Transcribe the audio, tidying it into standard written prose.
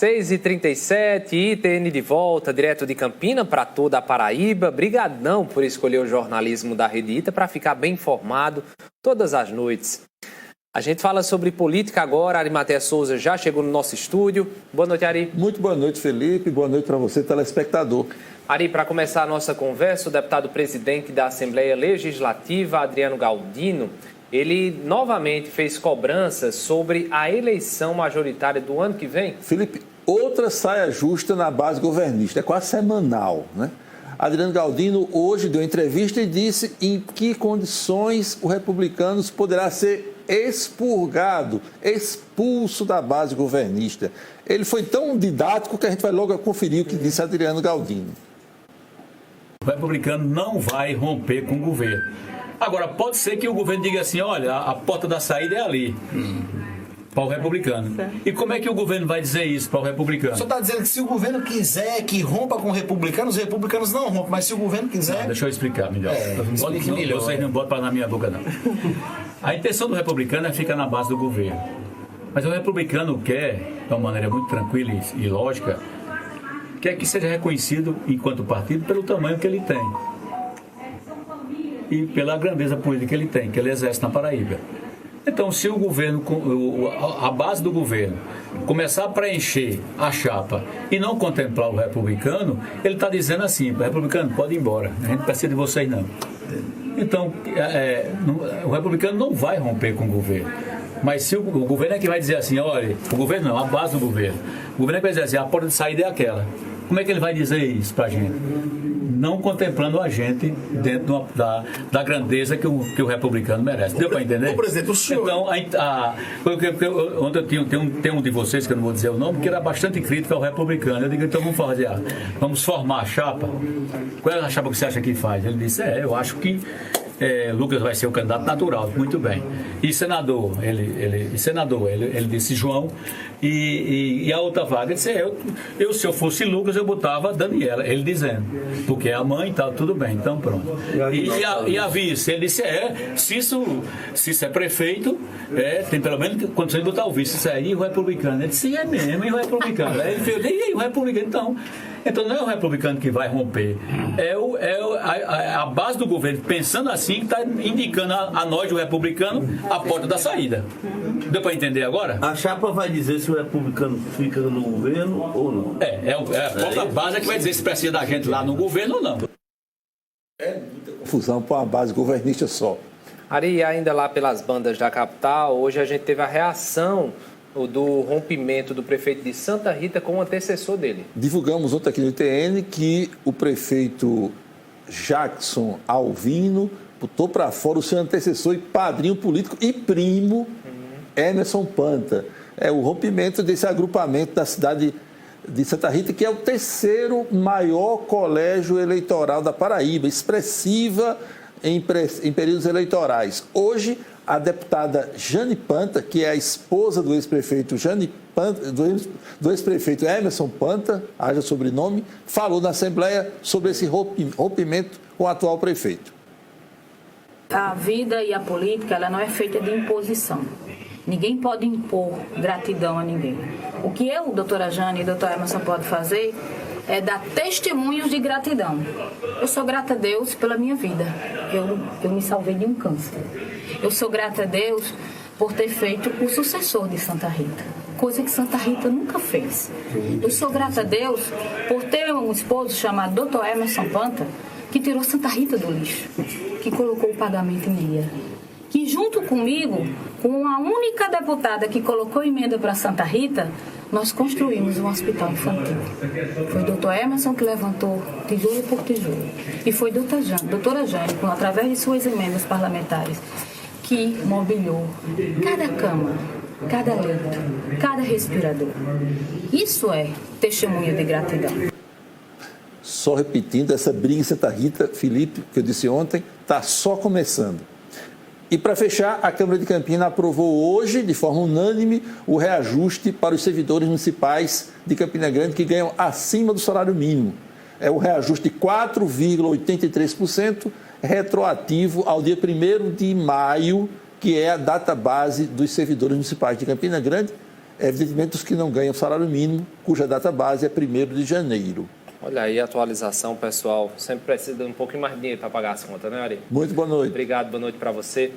6h37, ITN de volta, direto de Campina para toda a Paraíba. Brigadão por escolher o jornalismo da Rede ITA para ficar bem informado todas as noites. A gente fala sobre política agora. Arimatea Souza já chegou no nosso estúdio. Boa noite, Ari. Muito boa noite, Felipe. Boa noite para você, telespectador. Ari, para começar a nossa conversa, o deputado presidente da Assembleia Legislativa, Adriano Galdino, ele novamente fez cobranças sobre a eleição majoritária do ano que vem. Felipe, outra saia justa na base governista, é quase semanal, né? Adriano Galdino hoje deu entrevista e disse em que condições o Republicanos poderá ser expurgado, expulso da base governista. Ele foi tão didático que a gente vai logo conferir o que disse Adriano Galdino. O Republicano não vai romper com o governo. Agora, pode ser que o governo diga assim, olha, a porta da saída é ali, para o Republicano. E como é que o governo vai dizer isso para o Republicano? O senhor está dizendo que se o governo quiser que rompa com os republicanos não rompem, mas se o governo quiser... Não, deixa eu explicar melhor. Vocês não botam na minha boca, não. A intenção do Republicano é ficar na base do governo. Mas o Republicano quer, de uma maneira muito tranquila e lógica, quer que seja reconhecido enquanto partido pelo tamanho que ele tem. E pela grandeza política que ele tem, que ele exerce na Paraíba. Então, se o governo, a base do governo, começar a preencher a chapa e não contemplar o republicano, ele está dizendo assim, republicano, pode ir embora, a gente não precisa de vocês não. Então, o republicano não vai romper com o governo. Mas se o governo é que vai dizer assim, olha, o governo não, a base do governo. O governo é que vai dizer assim, a porta de saída é aquela. Como é que ele vai dizer isso pra gente? Não contemplando a gente dentro da grandeza que o republicano merece. Deu para entender? Ô, presidente, o senhor... Então, ontem tem um de vocês, que eu não vou dizer o nome, que era bastante crítico ao republicano. Eu digo, então vamos formar a chapa. Qual é a chapa que você acha que faz? Ele disse, eu acho que Lucas vai ser o candidato natural, muito bem. E senador, ele disse João, e a outra vaga, ele disse, se eu fosse Lucas, eu botava Daniela, ele dizendo, porque é a mãe e tal, tudo bem, então pronto. E a vice, ele disse, se isso é prefeito, tem pelo menos condições de botar o vice, isso aí, o republicano. Ele disse, é mesmo, e o republicano? Aí ele fez, e aí, o republicano, então não é o republicano que vai romper, a base do governo, pensando assim, que está indicando a nós, o republicano, a porta da saída. Deu para entender agora? A chapa vai dizer se o republicano fica no governo ou não. A própria base que vai dizer se precisa da gente lá no governo ou não. É muita confusão para uma base governista só. Ari, ainda lá pelas bandas da capital, hoje a gente teve a reação do rompimento do prefeito de Santa Rita com o antecessor dele. Divulgamos ontem aqui no ITN que o prefeito Jackson Alvino botou para fora o seu antecessor e padrinho político e primo, Emerson Panta. É o rompimento desse agrupamento da cidade de Santa Rita, que é o terceiro maior colégio eleitoral da Paraíba, expressiva em períodos eleitorais. Hoje, a deputada Jane Panta, que é a esposa do ex-prefeito do ex-prefeito Emerson Panta, haja sobrenome, falou na Assembleia sobre esse rompimento com o atual prefeito. A vida e a política, ela não é feita de imposição. Ninguém pode impor gratidão a ninguém. O que eu, doutora Jane e doutor Emerson pode fazer é dar testemunhos de gratidão. Eu sou grata a Deus pela minha vida. Eu me salvei de um câncer. Eu sou grata a Deus por ter feito o sucessor de Santa Rita, coisa que Santa Rita nunca fez. Eu sou grata a Deus por ter um esposo chamado Dr. Emerson Panta, que tirou Santa Rita do lixo, que colocou o pagamento em dia, que junto comigo, com a única deputada que colocou emenda para Santa Rita, nós construímos um hospital infantil. Foi o doutor Emerson que levantou tijolo por tijolo. E foi a doutora Jane, através de suas emendas parlamentares, que mobiliou cada cama, cada leito, cada respirador. Isso é testemunho de gratidão. Só repetindo, essa briga em Santa Rita, Felipe, que eu disse ontem, está só começando. E para fechar, a Câmara de Campina aprovou hoje, de forma unânime, o reajuste para os servidores municipais de Campina Grande que ganham acima do salário mínimo. É o reajuste de 4,83%, retroativo ao dia 1º de maio, que é a data base dos servidores municipais de Campina Grande. evidentemente os que não ganham salário mínimo, cuja data base é 1º de janeiro. Olha aí a atualização, pessoal. Sempre precisa de um pouquinho mais de dinheiro para pagar as contas, né, Ari? Muito boa noite. Obrigado, boa noite para você.